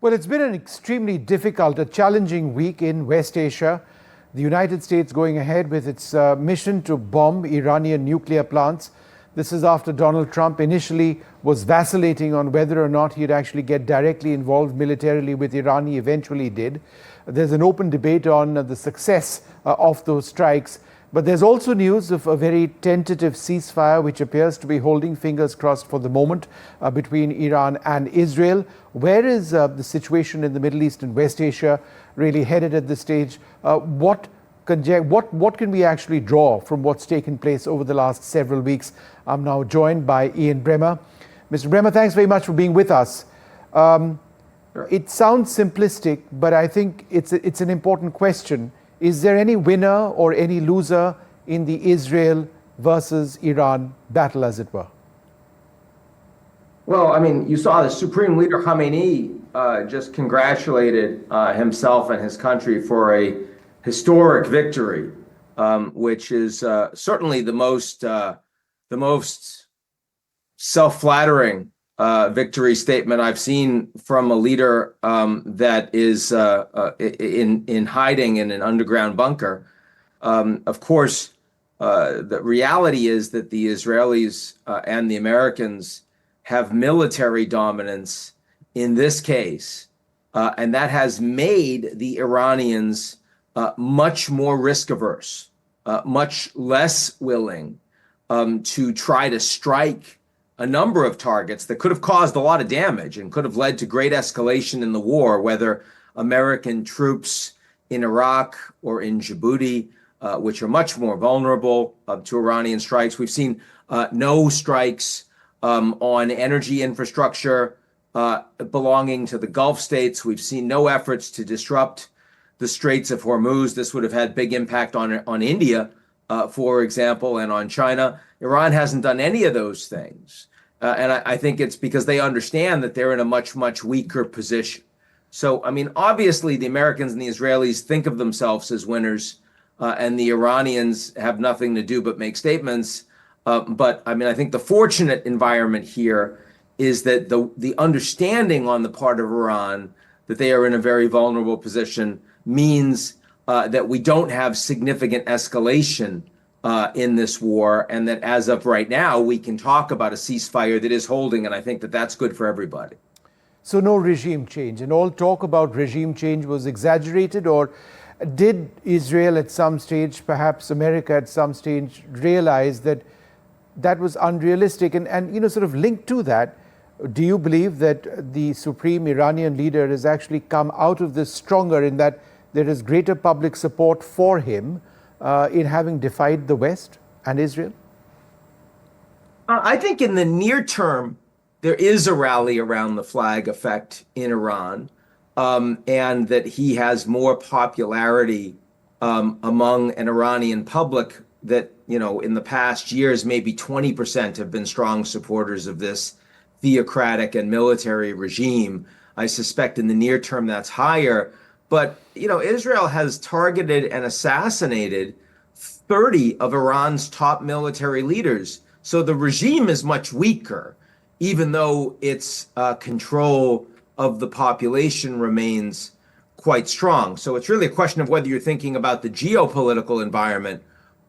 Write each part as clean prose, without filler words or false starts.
Well, it's been an extremely difficult, a challenging week in West Asia. The United States going ahead with its mission to bomb Iranian nuclear plants. This is after Donald Trump initially was vacillating on whether or not he'd actually get directly involved militarily with Iran. He eventually did. There's an open debate on the success of those strikes. But there's also news of a very tentative ceasefire, which appears to be holding fingers crossed for the moment between Iran and Israel. Where is the situation in the Middle East and West Asia really headed at this stage? What can we actually draw from what's taken place over the last several weeks? I'm now joined by Ian Bremmer. Mr. Bremmer, thanks very much for being with us. It sounds simplistic, but I think it's an important question. Is there any winner or any loser in the Israel versus Iran battle, as it were? Well, I mean, you saw the Supreme Leader Khamenei just congratulated himself and his country for a historic victory, which is certainly the most self-flattering victory statement I've seen from a leader that is in hiding in an underground bunker. Of course, the reality is that the Israelis and the Americans have military dominance in this case, and that has made the Iranians much more risk averse, much less willing to try to strike a number of targets that could have caused a lot of damage and could have led to great escalation in the war, whether American troops in Iraq or in Djibouti, which are much more vulnerable to Iranian strikes. We've seen no strikes on energy infrastructure belonging to the Gulf states. We've seen no efforts to disrupt the Straits of Hormuz. This would have had big impact on India, for example, and on China. Iran hasn't done any of those things. And I think it's because they understand that they're in a much, much weaker position. So, I mean, obviously, the Americans and the Israelis think of themselves as winners, and the Iranians have nothing to do but make statements. But, I mean, I think the fortunate environment here is that the understanding on the part of Iran that they are in a very vulnerable position means that we don't have significant escalation in this war, and that as of right now, we can talk about a ceasefire that is holding, and I think that that's good for everybody. So no regime change, and all talk about regime change was exaggerated, or did Israel at some stage, perhaps America at some stage, realize that that was unrealistic? And sort of linked to that, do you believe that the supreme Iranian leader has actually come out of this stronger in that there is greater public support for him in having defied the West and Israel? I think in the near term, there is a rally around the flag effect in Iran, and that he has more popularity among an Iranian public that, in the past years, maybe 20% have been strong supporters of this theocratic and military regime. I suspect in the near term that's higher. But, Israel has targeted and assassinated 30 of Iran's top military leaders. So the regime is much weaker, even though its control of the population remains quite strong. So it's really a question of whether you're thinking about the geopolitical environment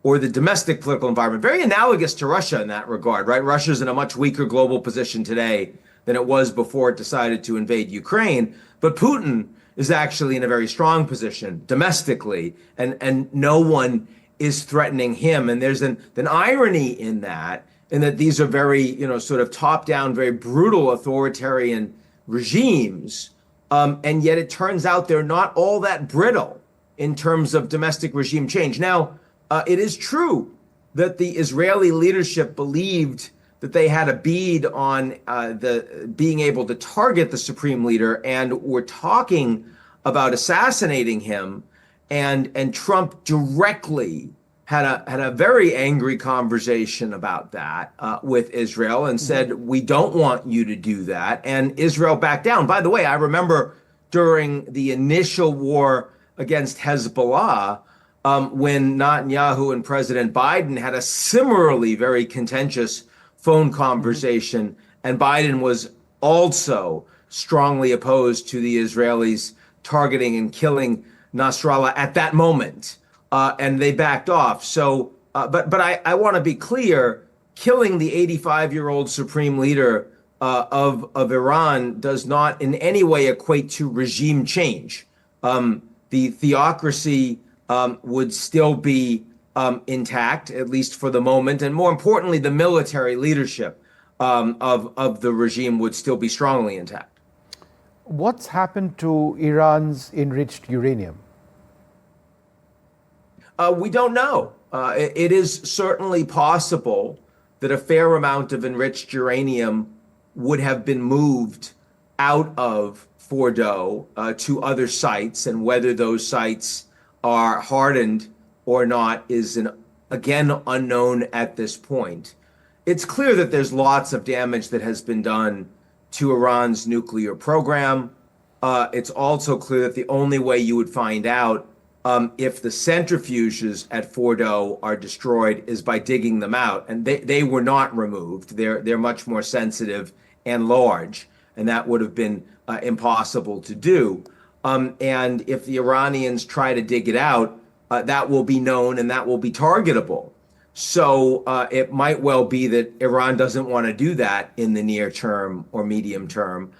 or the domestic political environment. Very analogous to Russia in that regard, right? Russia's in a much weaker global position today than it was before it decided to invade Ukraine. But Putin is actually in a very strong position domestically, and no one is threatening him. And there's an irony in that these are very, sort of top-down, very brutal authoritarian regimes, and yet it turns out they're not all that brittle in terms of domestic regime change. Now, it is true that the Israeli leadership believed that they had a bead on being able to target the supreme leader, and were talking about assassinating him, and Trump directly had a very angry conversation about that with Israel and said, we don't want you to do that. And Israel backed down. By the way, I remember during the initial war against Hezbollah, when Netanyahu and President Biden had a similarly very contentious phone conversation, and Biden was also strongly opposed to the Israelis targeting and killing Nasrallah at that moment, and they backed off. So, but I want to be clear: killing the 85-year-old supreme leader of Iran does not in any way equate to regime change. The theocracy would still be intact, at least for the moment, and more importantly, the military leadership of the regime would still be strongly intact. What's happened to Iran's enriched uranium? We don't know. It is certainly possible that a fair amount of enriched uranium would have been moved out of Fordo to other sites, and whether those sites are hardened or not is again unknown at this point. It's clear that there's lots of damage that has been done to Iran's nuclear program. It's also clear that the only way you would find out if the centrifuges at Fordo are destroyed is by digging them out, and they were not removed. They're much more sensitive and large, and that would have been impossible to do. And if the Iranians try to dig it out, that will be known and that will be targetable. So it might well be that Iran doesn't want to do that in the near term or medium term.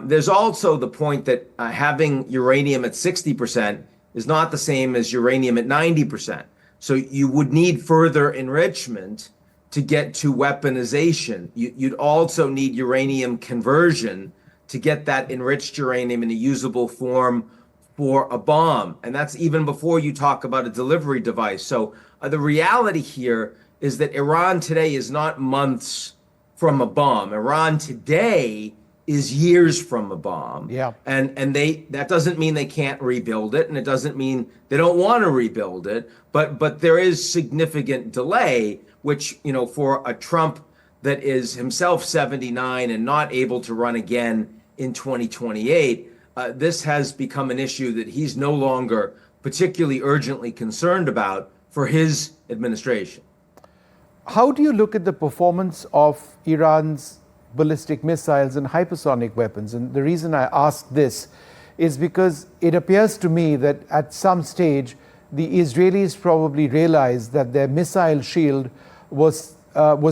There's also the point that having uranium at 60% is not the same as uranium at 90%. So you would need further enrichment to get to weaponization. You'd also need uranium conversion to get that enriched uranium in a usable form for a bomb. And that's even before you talk about a delivery device. So the reality here is that Iran today is not months from a bomb. Iran today is years from a bomb. Yeah. And that doesn't mean they can't rebuild it, and it doesn't mean they don't want to rebuild it, but there is significant delay, which, you know, for a Trump that is himself 79 and not able to run again in 2028, this has become an issue that he's no longer particularly urgently concerned about for his administration. How do you look at the performance of Iran's ballistic missiles and hypersonic weapons? And the reason I ask this is because it appears to me that at some stage, the Israelis probably realized that their missile shield was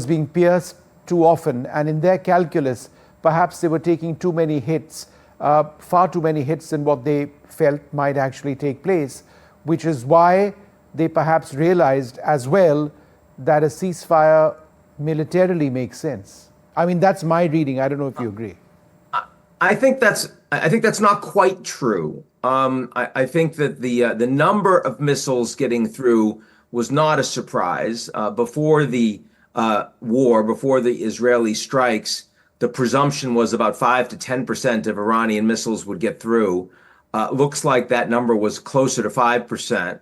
being pierced too often. And in their calculus, perhaps they were taking too many hits, far too many hits than what they felt might actually take place, which is why they perhaps realized as well that a ceasefire militarily makes sense. I mean, that's my reading. I don't know if you agree. I think that's not quite true. I think that the number of missiles getting through was not a surprise. Before the war, before the Israeli strikes, the presumption was about 5 to 10% of Iranian missiles would get through. Looks like that number was closer to 5%.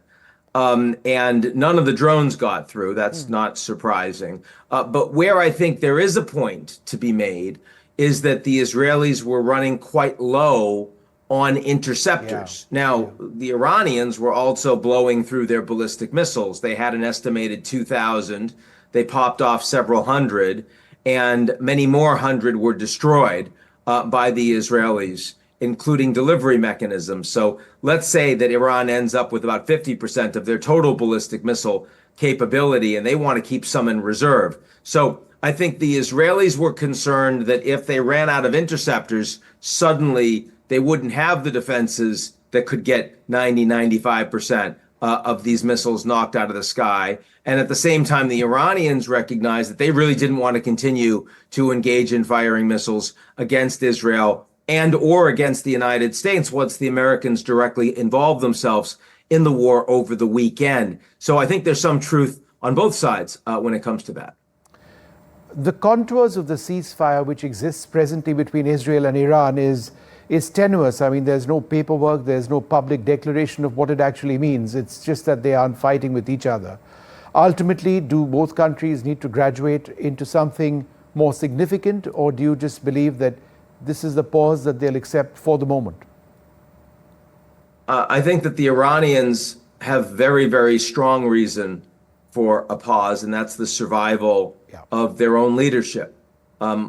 And none of the drones got through. That's not surprising. But where I think there is a point to be made is that the Israelis were running quite low on interceptors. Yeah. Now, the Iranians were also blowing through their ballistic missiles. They had an estimated 2,000. They popped off several hundred, and many more hundred were destroyed by the Israelis, including delivery mechanisms. So let's say that Iran ends up with about 50% of their total ballistic missile capability, and they want to keep some in reserve. So I think the Israelis were concerned that if they ran out of interceptors, suddenly they wouldn't have the defenses that could get 90, 95% of these missiles knocked out of the sky. And at the same time, the Iranians recognized that they really didn't want to continue to engage in firing missiles against Israel and or against the United States once the Americans directly involved themselves in the war over the weekend. So I think there's some truth on both sides when it comes to that. The contours of the ceasefire which exists presently between Israel and Iran is tenuous. I mean, there's no paperwork, there's no public declaration of what it actually means. It's just that they aren't fighting with each other. Ultimately, do both countries need to graduate into something more significant, or do you just believe that this is the pause that they'll accept for the moment? I think that the Iranians have very, very strong reason for a pause, and that's the survival of their own leadership,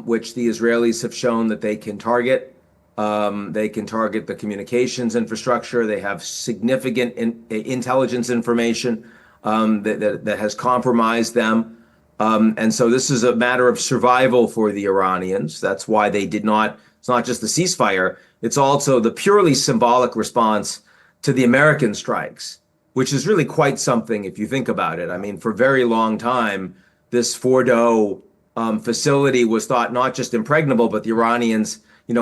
which the Israelis have shown that they can target They can target the communications infrastructure. They have significant intelligence information that has compromised them. And so this is a matter of survival for the Iranians. That's why they did not, it's not just the ceasefire, it's also the purely symbolic response to the American strikes, which is really quite something if you think about it. I mean, for a very long time, this Fordo facility was thought not just impregnable, but the Iranians,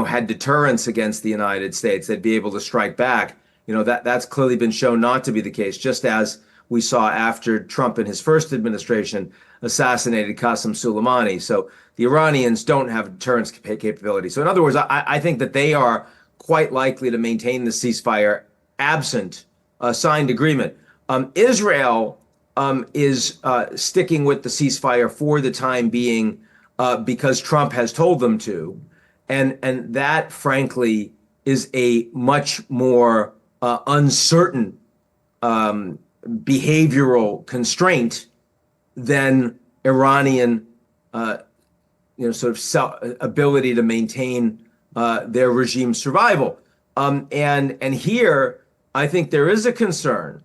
had deterrence against the United States. They'd be able to strike back. That's clearly been shown not to be the case, just as we saw after Trump in his first administration assassinated Qasem Soleimani. So the Iranians don't have deterrence capability. So in other words, I think that they are quite likely to maintain the ceasefire absent a signed agreement. Israel is sticking with the ceasefire for the time being because Trump has told them to. And that, frankly, is a much more uncertain behavioral constraint than Iranian, sort of ability to maintain their regime's survival. And here, I think there is a concern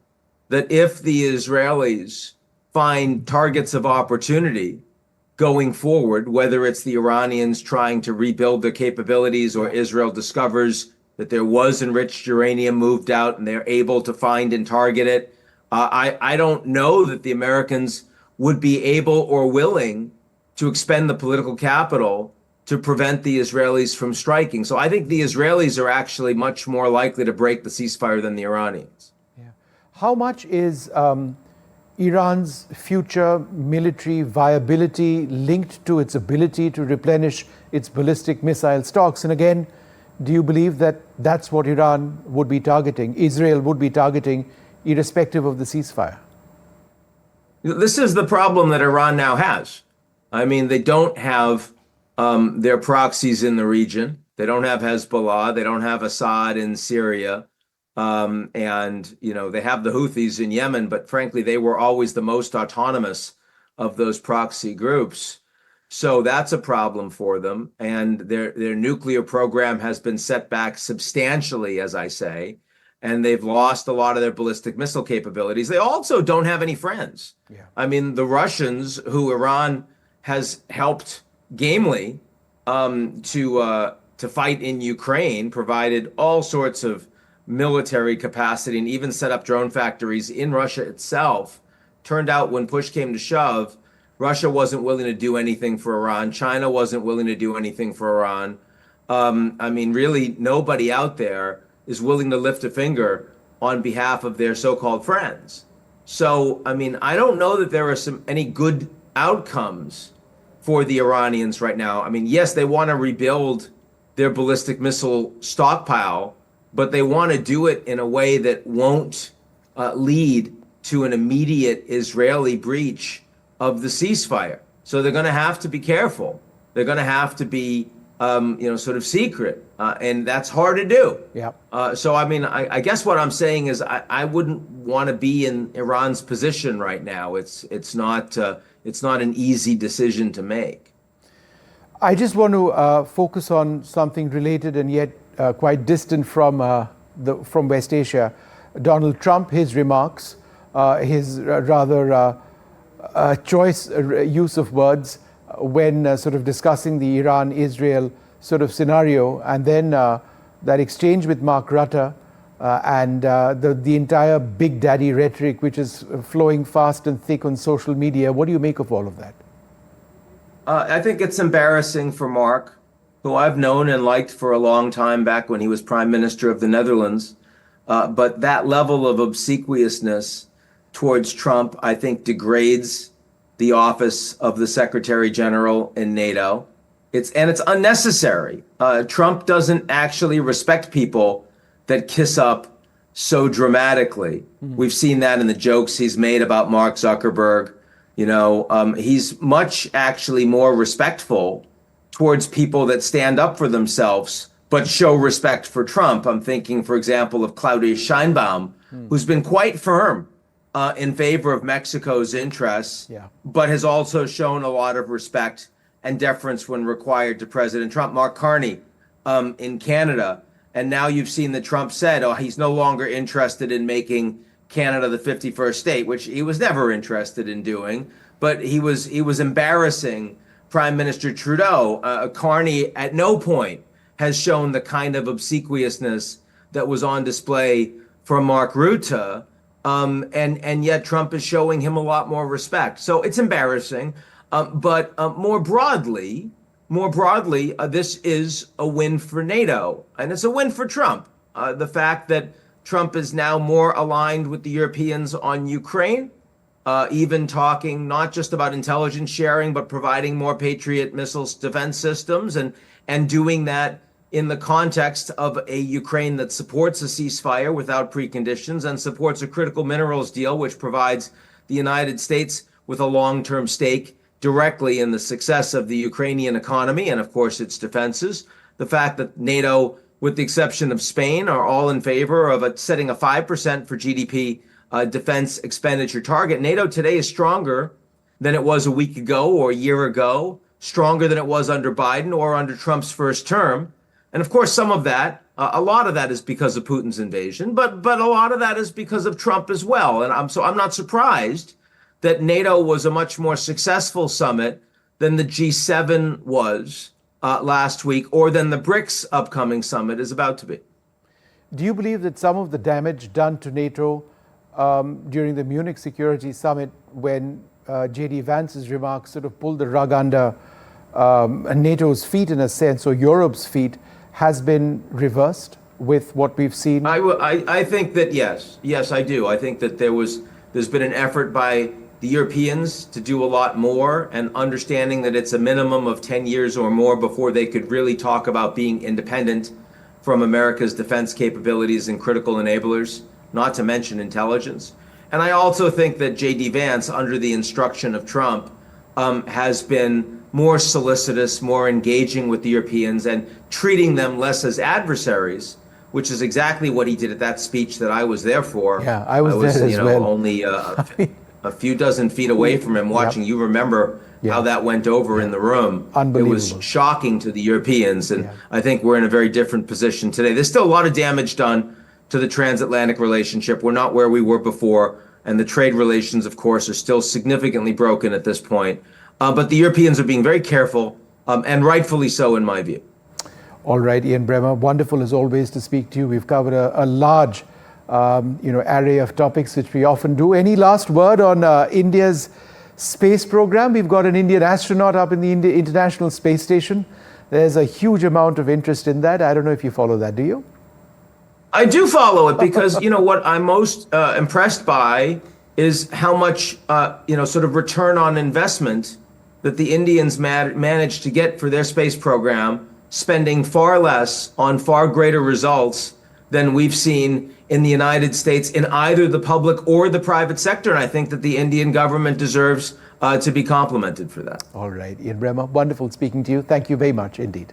that if the Israelis find targets of opportunity going forward, whether it's the Iranians trying to rebuild their capabilities or Israel discovers that there was enriched uranium moved out and they're able to find and target it, I don't know that the Americans would be able or willing to expend the political capital to prevent the Israelis from striking. So I think the Israelis are actually much more likely to break the ceasefire than the Iranians. Yeah. How much is Iran's future military viability linked to its ability to replenish its ballistic missile stocks? And again, do you believe that that's what Iran would be targeting, Israel would be targeting, irrespective of the ceasefire? This is the problem that Iran now has. I mean, they don't have their proxies in the region. They don't have Hezbollah. They don't have Assad in Syria. And, they have the Houthis in Yemen, but frankly, they were always the most autonomous of those proxy groups. So that's a problem for them. And their nuclear program has been set back substantially, as I say, and they've lost a lot of their ballistic missile capabilities. They also don't have any friends. Yeah. I mean, the Russians, who Iran has helped gamely to fight in Ukraine, provided all sorts of military capacity and even set up drone factories in Russia itself. Turned out when push came to shove, Russia wasn't willing to do anything for Iran. China wasn't willing to do anything for Iran. Really, nobody out there is willing to lift a finger on behalf of their so-called friends. So, I don't know that there are any good outcomes for the Iranians right now. Yes, they want to rebuild their ballistic missile stockpile, but they want to do it in a way that won't lead to an immediate Israeli breach of the ceasefire. So they're going to have to be careful. They're going to have to be, sort of secret, and that's hard to do. Yeah. I guess what I'm saying is I wouldn't want to be in Iran's position right now. It's not an easy decision to make. I just want to focus on something related and yet quite distant from West Asia. Donald Trump, his remarks, his rather choice use of words when sort of discussing the Iran-Israel sort of scenario, and then that exchange with Mark Rutte and the entire big daddy rhetoric, which is flowing fast and thick on social media. What do you make of all of that? I think it's embarrassing for Mark, who I've known and liked for a long time back when he was Prime Minister of the Netherlands. But that level of obsequiousness towards Trump, I think, degrades the office of the Secretary General in NATO. It's unnecessary. Trump doesn't actually respect people that kiss up so dramatically. Mm-hmm. We've seen that in the jokes he's made about Mark Zuckerberg. He's much actually more respectful towards people that stand up for themselves but show respect for Trump. I'm thinking, for example, of Claudia Sheinbaum, who's been quite firm in favor of Mexico's interests, but has also shown a lot of respect and deference when required to President Trump. Mark Carney, in Canada. And now you've seen that Trump said, oh, he's no longer interested in making Canada the 51st state, which he was never interested in doing. But he was embarrassing Prime Minister Trudeau. Carney at no point has shown the kind of obsequiousness that was on display from Mark Rutte. And yet Trump is showing him a lot more respect. So it's embarrassing. But more broadly, this is a win for NATO, and it's a win for Trump. The fact that Trump is now more aligned with the Europeans on Ukraine, even talking not just about intelligence sharing, but providing more Patriot missiles defense systems, and doing that in the context of a Ukraine that supports a ceasefire without preconditions and supports a critical minerals deal, which provides the United States with a long-term stake directly in the success of the Ukrainian economy and, of course, its defenses. The fact that NATO, with the exception of Spain, are all in favor of setting a 5% for GDP defense expenditure target. NATO today is stronger than it was a week ago or a year ago, stronger than it was under Biden or under Trump's first term. And of course, some of that, a lot of that is because of Putin's invasion, but a lot of that is because of Trump as well. And I'm not surprised that NATO was a much more successful summit than the G7 was last week, or than the BRICS upcoming summit is about to be. Do you believe that some of the damage done to NATO during the Munich Security Summit, when J.D. Vance's remarks sort of pulled the rug under NATO's feet in a sense, or Europe's feet, has been reversed with what we've seen? I think that yes, I do. I think that there's been an effort by the Europeans to do a lot more, and understanding that it's a minimum of 10 years or more before they could really talk about being independent from America's defense capabilities and critical enablers, not to mention intelligence. And I also think that J.D. Vance, under the instruction of Trump, has been more solicitous, more engaging with the Europeans, and treating them less as adversaries, which is exactly what he did at that speech that I was there for. Yeah, I was there as well. Only a few dozen feet away from him watching. Yep. You remember how that went over in the room. Unbelievable. It was shocking to the Europeans, and I think we're in a very different position today. There's still a lot of damage done to the transatlantic relationship. We're not where we were before, and the trade relations, of course, are still significantly broken at this point. But the Europeans are being very careful, and rightfully so, in my view. All right, Ian Bremmer, wonderful as always to speak to you. We've covered a large array of topics, which we often do. Any last word on India's space program? We've got an Indian astronaut up in the International Space Station. There's a huge amount of interest in that. I don't know if you follow that, do you? I do follow it because, what I'm most impressed by is how much, sort of return on investment that the Indians managed to get for their space program, spending far less on far greater results than we've seen in the United States in either the public or the private sector. And I think that the Indian government deserves to be complimented for that. All right, Ian Bremmer, wonderful speaking to you. Thank you very much indeed.